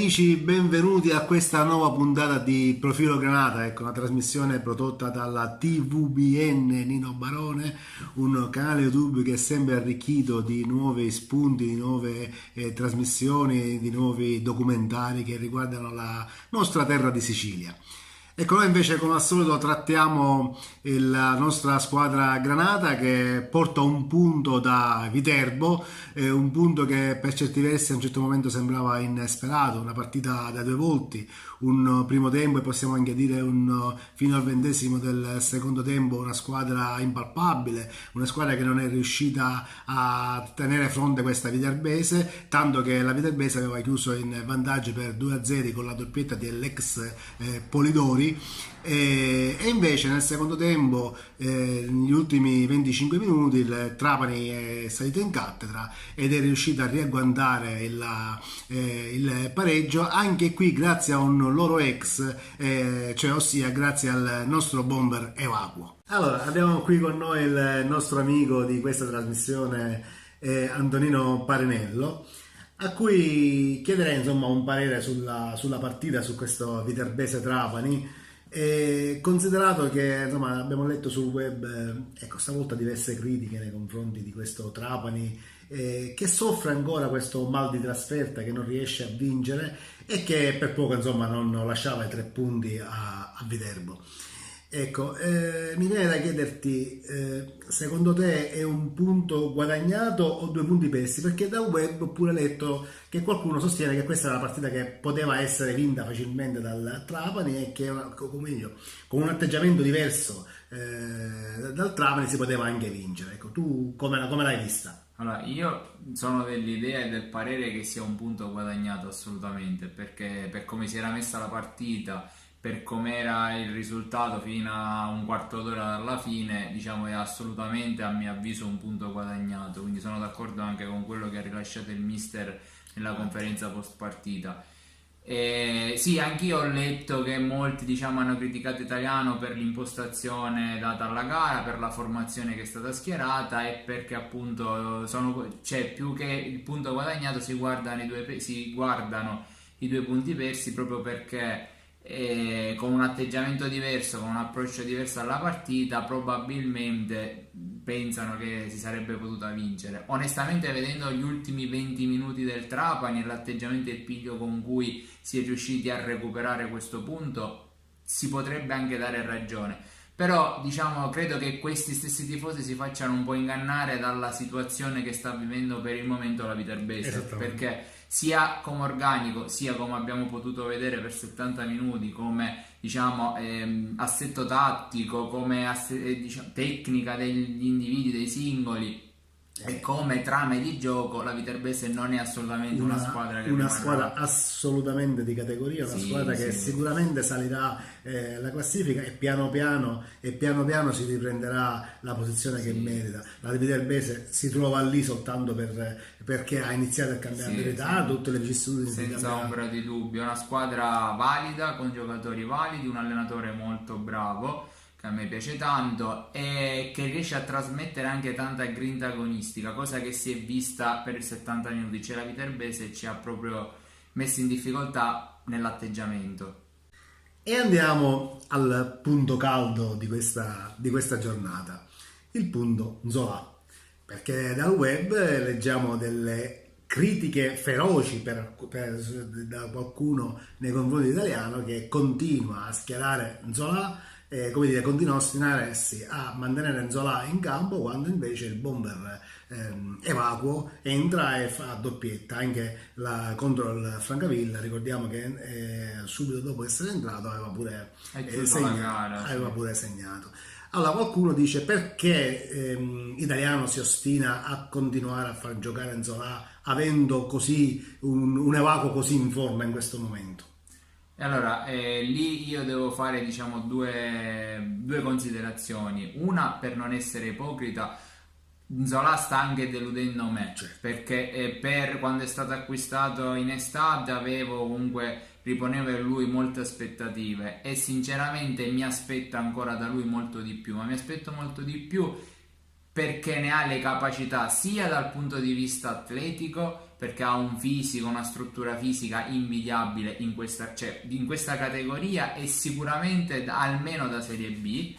amici, benvenuti a questa nuova puntata di Profilo Granata, ecco, una trasmissione prodotta dalla TVBN Nino Barone, un canale YouTube che è sempre arricchito di nuovi spunti, di nuove trasmissioni, di nuovi documentari che riguardano la nostra terra di Sicilia. Ecco, noi invece come al solito trattiamo la nostra squadra Granata che porta un punto da Viterbo, un punto che per certi versi a un certo momento sembrava inesperato, una partita da due volti, un primo tempo e possiamo anche dire fino al 20° del secondo tempo una squadra impalpabile, una squadra che non è riuscita a tenere fronte a questa viterbese, tanto che la viterbese aveva chiuso in vantaggio per 2-0 con la doppietta dell'ex Polidori. E invece nel secondo tempo, negli ultimi 25 minuti, il Trapani è salito in cattedra ed è riuscito a riagguantare il pareggio, anche qui grazie a un loro ex, cioè ossia grazie al nostro bomber Evacuo. Allora, abbiamo qui con noi il nostro amico di questa trasmissione, Antonino Parinello, a cui chiederei insomma un parere sulla partita, su questo Viterbese Trapani. E considerato che insomma abbiamo letto sul web, ecco, stavolta diverse critiche nei confronti di questo Trapani, che soffre ancora questo mal di trasferta, che non riesce a vincere e che per poco insomma non lasciava i 3 punti a Viterbo. Ecco, mi viene da chiederti, secondo te è un punto guadagnato o 2 punti persi? Perché dal web ho pure letto che qualcuno sostiene che questa è una partita che poteva essere vinta facilmente dal Trapani e che con un atteggiamento diverso dal Trapani si poteva anche vincere. Ecco, tu come l'hai vista? Allora, io sono dell'idea e del parere che sia un punto guadagnato assolutamente, perché per come si era messa la partita, per com'era il risultato fino a un quarto d'ora dalla fine, diciamo è assolutamente a mio avviso un punto guadagnato, quindi sono d'accordo anche con quello che ha rilasciato il mister nella conferenza post partita. Sì, anch'io ho letto che molti diciamo hanno criticato Italiano per l'impostazione data alla gara, per la formazione che è stata schierata e perché appunto più che il punto guadagnato si guardano i 2 punti persi, proprio perché con un atteggiamento diverso, con un approccio diverso alla partita, probabilmente pensano che si sarebbe potuta vincere. Onestamente, vedendo gli ultimi 20 minuti del Trapani e l'atteggiamento e il piglio con cui si è riusciti a recuperare questo punto, si potrebbe anche dare ragione. Però diciamo credo che questi stessi tifosi si facciano un po' ingannare dalla situazione che sta vivendo per il momento la Viterbese, perché sia come organico, sia come abbiamo potuto vedere per 70 minuti, come diciamo assetto tattico, come diciamo, tecnica degli individui, dei singoli e come trame di gioco, la Viterbese non è assolutamente una squadra che squadra assolutamente di categoria, una squadra che sicuramente salirà la classifica e piano piano si riprenderà la posizione che merita. La Viterbese si trova lì soltanto perché ha iniziato il campionato in ritardo, tutte le vicissitudini senza ombra di dubbio, è una squadra valida, con giocatori validi, un allenatore molto bravo che a me piace tanto e che riesce a trasmettere anche tanta grinta agonistica, cosa che si è vista per i 70 minuti. C'è la Viterbese e ci ha proprio messo in difficoltà nell'atteggiamento. E andiamo al punto caldo di questa giornata, il punto Nzola, perché dal web leggiamo delle critiche feroci da qualcuno nei confronti dell'italiano, che continua a schierare Nzola, continua a ostinarsi a mantenere Nzola in campo, quando invece il bomber Evacuo entra e fa doppietta anche contro il Francavilla. Ricordiamo che subito dopo essere entrato aveva pure segnato. Allora qualcuno dice: perché Italiano si ostina a continuare a far giocare Nzola avendo così un Evacuo così in forma in questo momento? E allora, lì io devo fare diciamo due considerazioni. Una, per non essere ipocrita, Nzola sta anche deludendo me, perché per quando è stato acquistato in estate riponevo in lui molte aspettative e sinceramente mi aspetto ancora da lui molto di più, ma mi aspetto molto di più perché ne ha le capacità sia dal punto di vista atletico perché ha un fisico, una struttura fisica invidiabile in questa categoria e sicuramente almeno da Serie B.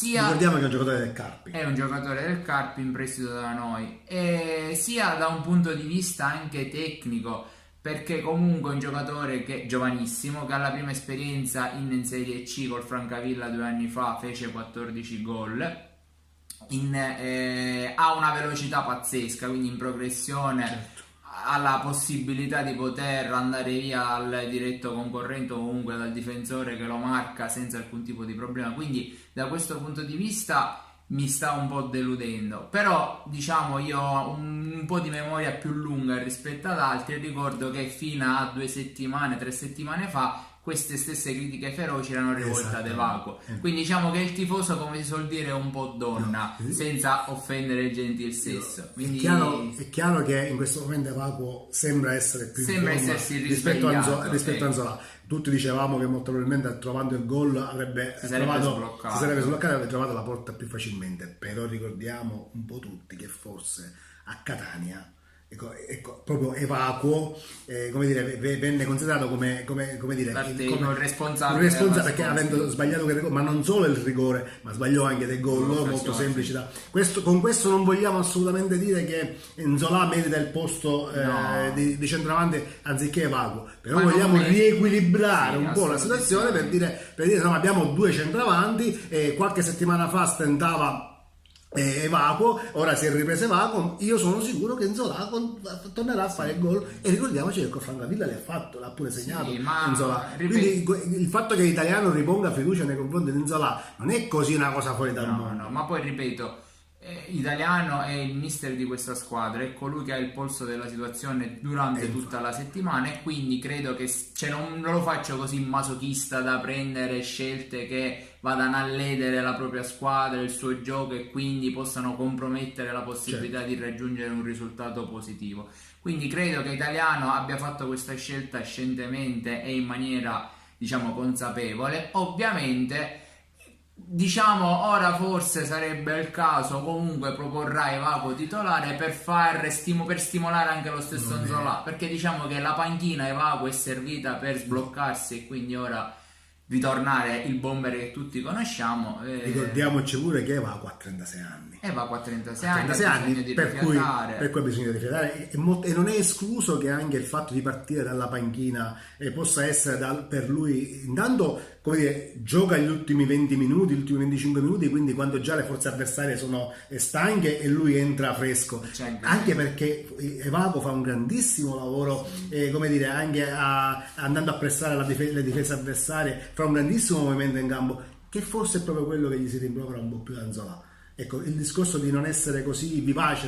Ricordiamo che è un giocatore del Carpi. È un giocatore del Carpi in prestito da noi, e sia da un punto di vista anche tecnico, perché comunque è un giocatore che è giovanissimo, che ha la prima esperienza in Serie C col Francavilla 2 anni fa, fece 14 gol, ha una velocità pazzesca, quindi in progressione. Certo. Ha la possibilità di poter andare via al diretto concorrente o comunque dal difensore che lo marca senza alcun tipo di problema, quindi da questo punto di vista mi sta un po' deludendo, però diciamo io ho un po' di memoria più lunga rispetto ad altri. Ricordo che fino a 2 settimane, 3 settimane fa queste stesse critiche feroci erano rivolte ad Evacuo, quindi diciamo che il tifoso, come si suol dire, è un po' donna, senza offendere il gentil sesso. Quindi è chiaro che in questo momento Evacuo sembra essere più in forma rispetto a Nzola. Tutti dicevamo che molto probabilmente trovando il gol si sarebbe sbloccato e avrebbe trovato la porta più facilmente, però ricordiamo un po' tutti che forse a Catania proprio Evacuo venne considerato come responsabile perché avendo sbagliato quel rigore, ma non solo il rigore, ma sbagliò anche dei gol molto semplici. Con questo non vogliamo assolutamente dire che Nzola merita il posto di centravanti anziché Evacuo, però vogliamo riequilibrare un po' la situazione per dire insomma, abbiamo 2 centravanti, qualche settimana fa stentava Evacuo, ora si è ripreso Evacuo. Io sono sicuro che Nzola tornerà a fare il gol, e ricordiamoci che con Francavilla l'ha pure segnato Nzola. Quindi il fatto che l'italiano riponga fiducia nei confronti di Nzola non è così una cosa fuori dal mondo. Ma poi ripeto, Italiano è il mister di questa squadra, è colui che ha il polso della situazione durante tutta la settimana, e quindi credo che non lo faccio così masochista da prendere scelte che vadano a ledere la propria squadra, il suo gioco, e quindi possano compromettere la possibilità di raggiungere un risultato positivo. Quindi credo che Italiano abbia fatto questa scelta scientemente e in maniera, diciamo, consapevole. Ovviamente, diciamo, ora forse sarebbe il caso, comunque proporrà Evacuo titolare per stimolare anche lo stesso Nzola, perché diciamo che la panchina Evacuo è servita per sbloccarsi e quindi ora ritornare il bomber che tutti conosciamo. Ricordiamoci pure che Evacuo ha 36 anni. Evacuo ha 36 anni, per cui ha bisogno di rifiatare, e non è escluso che anche il fatto di partire dalla panchina possa essere per lui, intanto, come dire, gioca gli ultimi 20 minuti, gli ultimi 25 minuti, quindi quando già le forze avversarie sono stanche e lui entra fresco, anche perché Evacuo fa un grandissimo lavoro, come dire, anche andando a pressare le difese avversarie, fa un grandissimo movimento in campo, che forse è proprio quello che gli si rimprovera un po' più da Nzola. Ecco, il discorso di non essere così vivace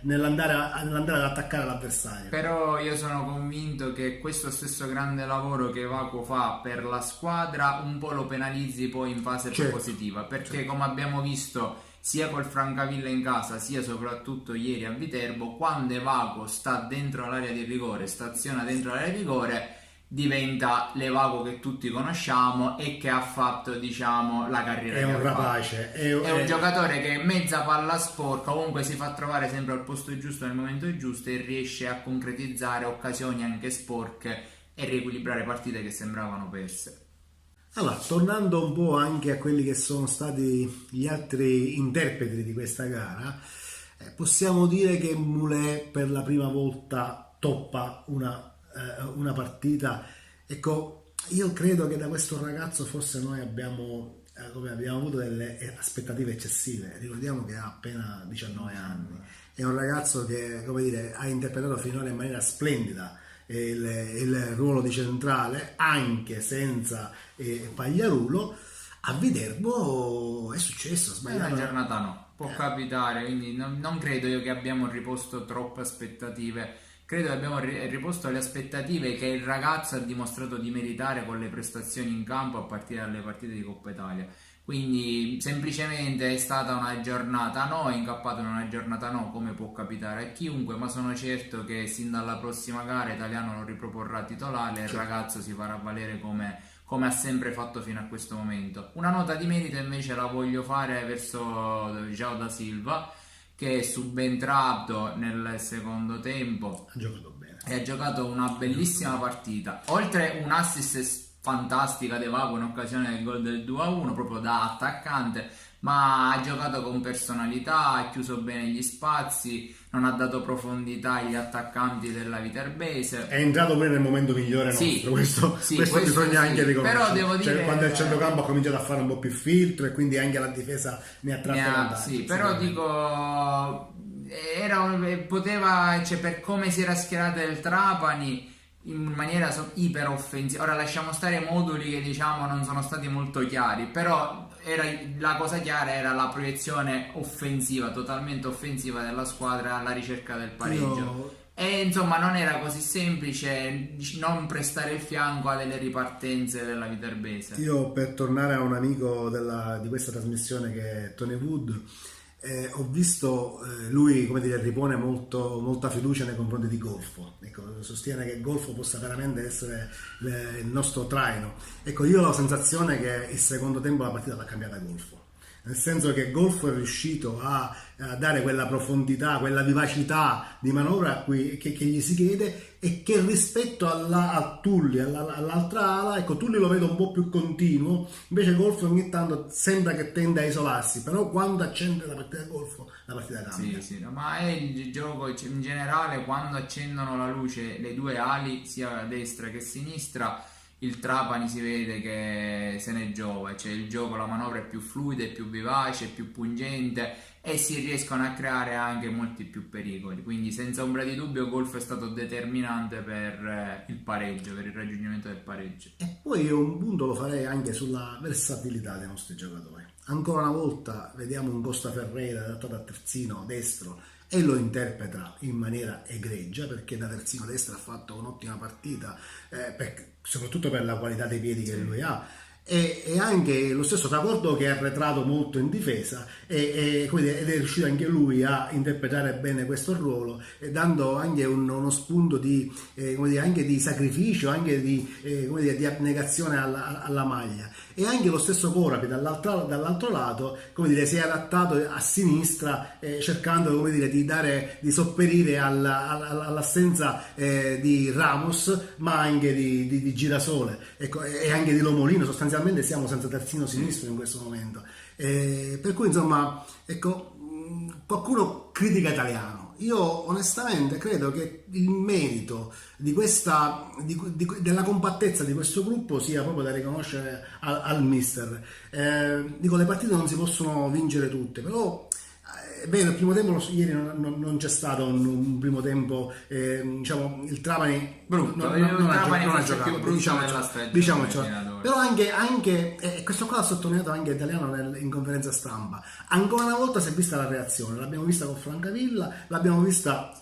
nell'andare ad attaccare l'avversario. Però io sono convinto che questo stesso grande lavoro che Evacuo fa per la squadra un po' lo penalizzi poi in fase positiva, perché come abbiamo visto sia col Francavilla in casa, sia soprattutto ieri a Viterbo, quando Evacuo sta dentro l'area di rigore, staziona dentro l'area di rigore, diventa l'Evacuo che tutti conosciamo e che ha fatto, diciamo, la carriera. È un rapace, è un giocatore che mezza palla sporca, comunque si fa trovare sempre al posto giusto nel momento giusto e riesce a concretizzare occasioni anche sporche e riequilibrare partite che sembravano perse. Allora, tornando un po' anche a quelli che sono stati gli altri interpreti di questa gara, possiamo dire che Moulé per la prima volta toppa una partita. Ecco, io credo che da questo ragazzo forse noi abbiamo avuto delle aspettative eccessive. Ricordiamo che ha appena 19 anni, è un ragazzo che, come dire, ha interpretato finora in maniera splendida il ruolo di centrale, anche senza Pagliarulo. A Viterbo è successo, una giornata no, può capitare, quindi non credo io che abbiamo riposto troppe aspettative. Credo che abbiamo riposto le aspettative che il ragazzo ha dimostrato di meritare con le prestazioni in campo a partire dalle partite di Coppa Italia. Quindi semplicemente è stata una giornata no, è incappato in una giornata no, come può capitare a chiunque, ma sono certo che sin dalla prossima gara Italiano lo riproporrà titolare e il ragazzo si farà valere come ha sempre fatto fino a questo momento. Una nota di merito invece la voglio fare verso João da Silva, che è subentrato nel secondo tempo Ha giocato bene. e ha giocato una bellissima partita. Oltre un assist fantastica De Vago in occasione del gol del 2-1 proprio da attaccante, ma ha giocato con personalità, ha chiuso bene gli spazi, non ha dato profondità agli attaccanti della Viterbese. È entrato pure nel momento migliore nostro, questo bisogna anche riconoscere. Però devo dire, quando il centrocampo ha cominciato a fare un po' più filtro e quindi anche la difesa ne ha tratto vantaggio. Sì, però dico, poteva, cioè, per come si era schierato il Trapani in maniera iper offensiva. Ora lasciamo stare i moduli che diciamo non sono stati molto chiari, però la cosa chiara era la proiezione offensiva, totalmente offensiva della squadra alla ricerca del pareggio. E insomma non era così semplice non prestare il fianco a delle ripartenze della Viterbese. Io, per tornare a un amico di questa trasmissione che è Tony Wood, ho visto lui, come dire, ripone molta fiducia nei confronti di Golfo. Ecco, sostiene che Golfo possa veramente essere il nostro traino. Ecco, io ho la sensazione che il secondo tempo la partita l'ha cambiata Golfo, nel senso che Golfo è riuscito a dare quella profondità, quella vivacità di manovra che gli si chiede, e che rispetto a Tulli, all'altra ala, ecco, Tulli lo vedo un po' più continuo, invece Golfo ogni tanto sembra che tende a isolarsi, però quando accende la partita Golfo la partita cambia. Sì, no, ma è il gioco in generale, quando accendono la luce le due ali, sia a destra che a sinistra, il Trapani si vede che se ne giova, cioè il gioco, la manovra è più fluida, è più vivace, è più pungente e si riescono a creare anche molti più pericoli, quindi senza ombra di dubbio Golfo è stato determinante per il pareggio, per il raggiungimento del pareggio. E poi io un punto lo farei anche sulla versatilità dei nostri giocatori. Ancora una volta vediamo un Costa Ferreira adattato a terzino destro e lo interpreta in maniera egregia, perché da terzino destro ha fatto un'ottima partita, soprattutto per la qualità dei piedi che lui ha. E anche lo stesso Trabordo, che è arretrato molto in difesa ed è riuscito anche lui a interpretare bene questo ruolo, dando anche uno spunto di, anche di sacrificio, anche di abnegazione alla maglia. E anche lo stesso Corapi dall'altro lato, si è adattato a sinistra, cercando di sopperire all'assenza di Ramos, ma anche di Girasole, ecco, e anche di Lomolino. Sostanzialmente siamo senza terzino sinistro in questo momento, per cui insomma, ecco, qualcuno critica Italiano. Io onestamente credo che il merito della compattezza di questo gruppo sia proprio da riconoscere al mister. Le partite non si possono vincere tutte, però è vero, il primo tempo ieri non c'è stato un primo tempo, il Trapani brutto, non ha giocato più brutto della stagione, però anche questo qua l'ha sottolineato anche Italiano in conferenza stampa. Ancora una volta si è vista la reazione, l'abbiamo vista con Francavilla, l'abbiamo vista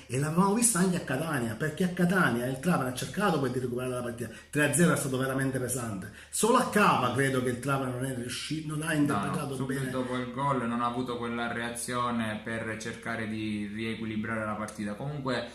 e l'avevamo vista anche a Catania, perché a Catania il Trapani ha cercato poi di recuperare la partita. 3-0 è stato veramente pesante. Solo a Cava credo che il Trapani non è riuscito, non ha interpretato subito bene. Dopo il gol non ha avuto quella reazione per cercare di riequilibrare la partita. Comunque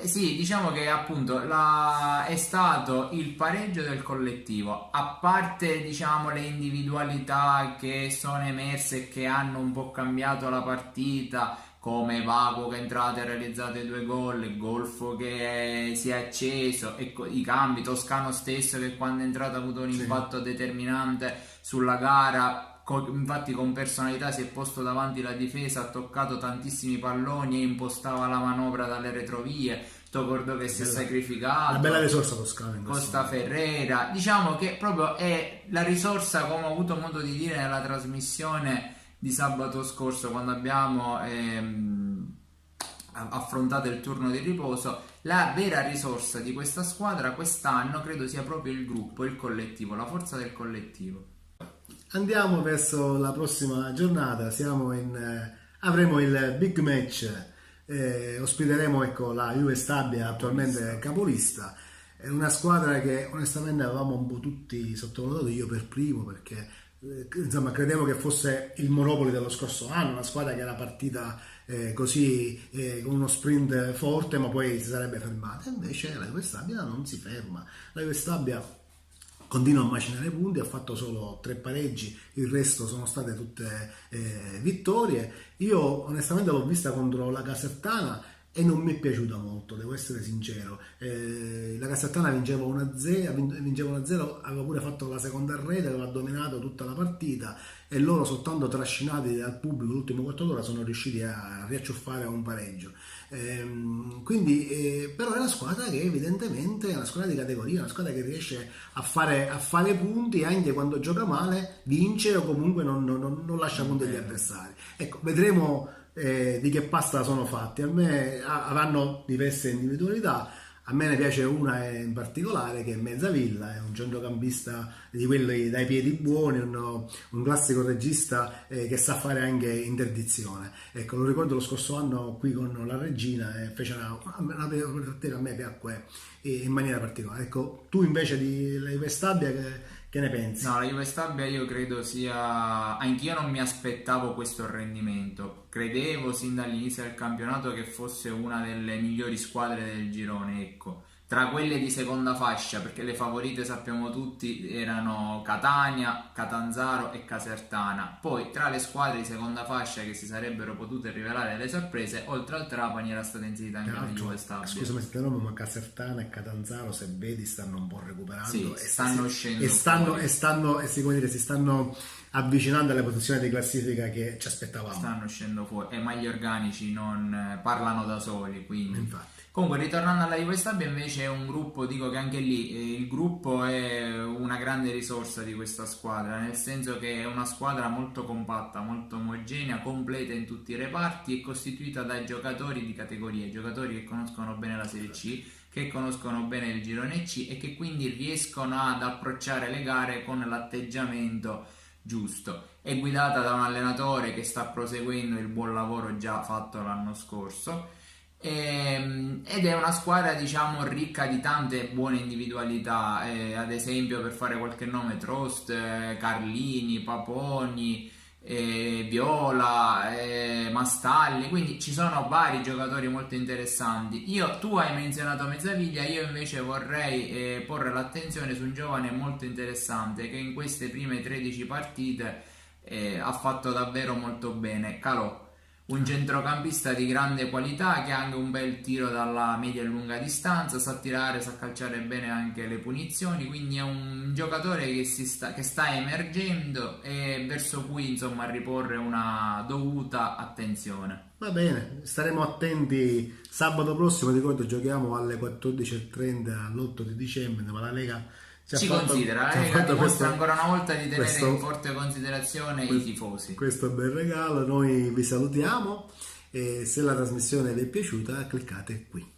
sì, diciamo che appunto è stato il pareggio del collettivo, a parte diciamo le individualità che sono emerse e che hanno un po' cambiato la partita, come Vago che è entrato e ha realizzato i 2 gol, Golfo che si è acceso, e i cambi, Toscano stesso che quando è entrato ha avuto un impatto determinante sulla gara, infatti con personalità si è posto davanti la difesa, ha toccato tantissimi palloni e impostava la manovra dalle retrovie. Togordo che si è sacrificato, una bella risorsa Toscana, Costa Ferreira, diciamo che proprio è la risorsa, come ho avuto modo di dire nella trasmissione di sabato scorso quando abbiamo affrontato il turno di riposo, la vera risorsa di questa squadra quest'anno credo sia proprio il gruppo, il collettivo, la forza del collettivo. Andiamo verso la prossima giornata, avremo il big match, ospiteremo la Juve Stabia, attualmente capolista. È una squadra che onestamente avevamo un po' tutti sottovalutato, io per primo, perché insomma credevo che fosse il Monopoli dello scorso anno, una squadra che era partita con uno sprint forte ma poi si sarebbe fermata. Invece la Juve Stabia non si ferma. La Juve Stabia continua a macinare punti, ha fatto solo 3 pareggi, il resto sono state tutte vittorie. Io onestamente l'ho vista contro la Casertana e non mi è piaciuta molto, devo essere sincero. La Casertana vinceva 1-0, aveva pure fatto la seconda rete, aveva dominato tutta la partita e loro, soltanto trascinati dal pubblico l'ultimo quarto d'ora, sono riusciti a riacciuffare a un pareggio. Però è una squadra che evidentemente è una squadra di categoria, una squadra che riesce a fare punti anche quando gioca male, vince o comunque non lascia punti agli avversari. Ecco, vedremo di che pasta sono fatti. A me avranno diverse individualità. A me ne piace una in particolare, che è Mezzavilla, è un centrocampista di quelli dai piedi buoni, un classico regista che sa fare anche interdizione. Ecco, lo ricordo lo scorso anno qui con la Regina e fece una partita che a me piacque in maniera particolare. Ecco, tu invece di Juve Stabia che ne pensi? No, la Juve Stabia io credo sia... Anch'io non mi aspettavo questo rendimento. Credevo sin dall'inizio del campionato che fosse una delle migliori squadre del girone, ecco. Tra quelle di seconda fascia, perché le favorite sappiamo tutti erano Catania, Catanzaro e Casertana. Poi tra le squadre di seconda fascia che si sarebbero potute rivelare le sorprese, oltre al Trapani era stata inserita anche la Juve Stabia. Scusami se te lo ma Casertana e Catanzaro, se vedi, stanno un po' recuperando, sì, e stanno uscendo si stanno avvicinando alle posizioni di classifica che ci aspettavamo. Stanno uscendo fuori, ma gli organici non parlano da soli, quindi... Infatti. Comunque, ritornando alla Juve Stabia, invece è un gruppo, dico che anche lì il gruppo è una grande risorsa di questa squadra, nel senso che è una squadra molto compatta, molto omogenea, completa in tutti i reparti e costituita da giocatori di categoria, giocatori che conoscono bene la Serie C, che conoscono bene il girone C e che quindi riescono ad approcciare le gare con l'atteggiamento giusto. È guidata da un allenatore che sta proseguendo il buon lavoro già fatto l'anno scorso. Ed è una squadra, diciamo, ricca di tante buone individualità, ad esempio, per fare qualche nome, Trost, Carlini, Paponi, Viola, Mastalli, quindi ci sono vari giocatori molto interessanti. Tu hai menzionato Mezzaviglia, io invece vorrei porre l'attenzione su un giovane molto interessante che in queste prime 13 partite ha fatto davvero molto bene, Calò. Un centrocampista di grande qualità che ha anche un bel tiro dalla media e lunga distanza, sa tirare, sa calciare bene anche le punizioni, quindi è un giocatore che sta emergendo e verso cui insomma riporre una dovuta attenzione. Va bene, staremo attenti. Sabato prossimo, ricordo, giochiamo alle 14:30 all'8 di dicembre, ma la Lega ci considera, la Lega dimostra ancora una volta di tenere in forte considerazione i tifosi. Questo è un bel regalo, noi vi salutiamo e se la trasmissione vi è piaciuta cliccate qui.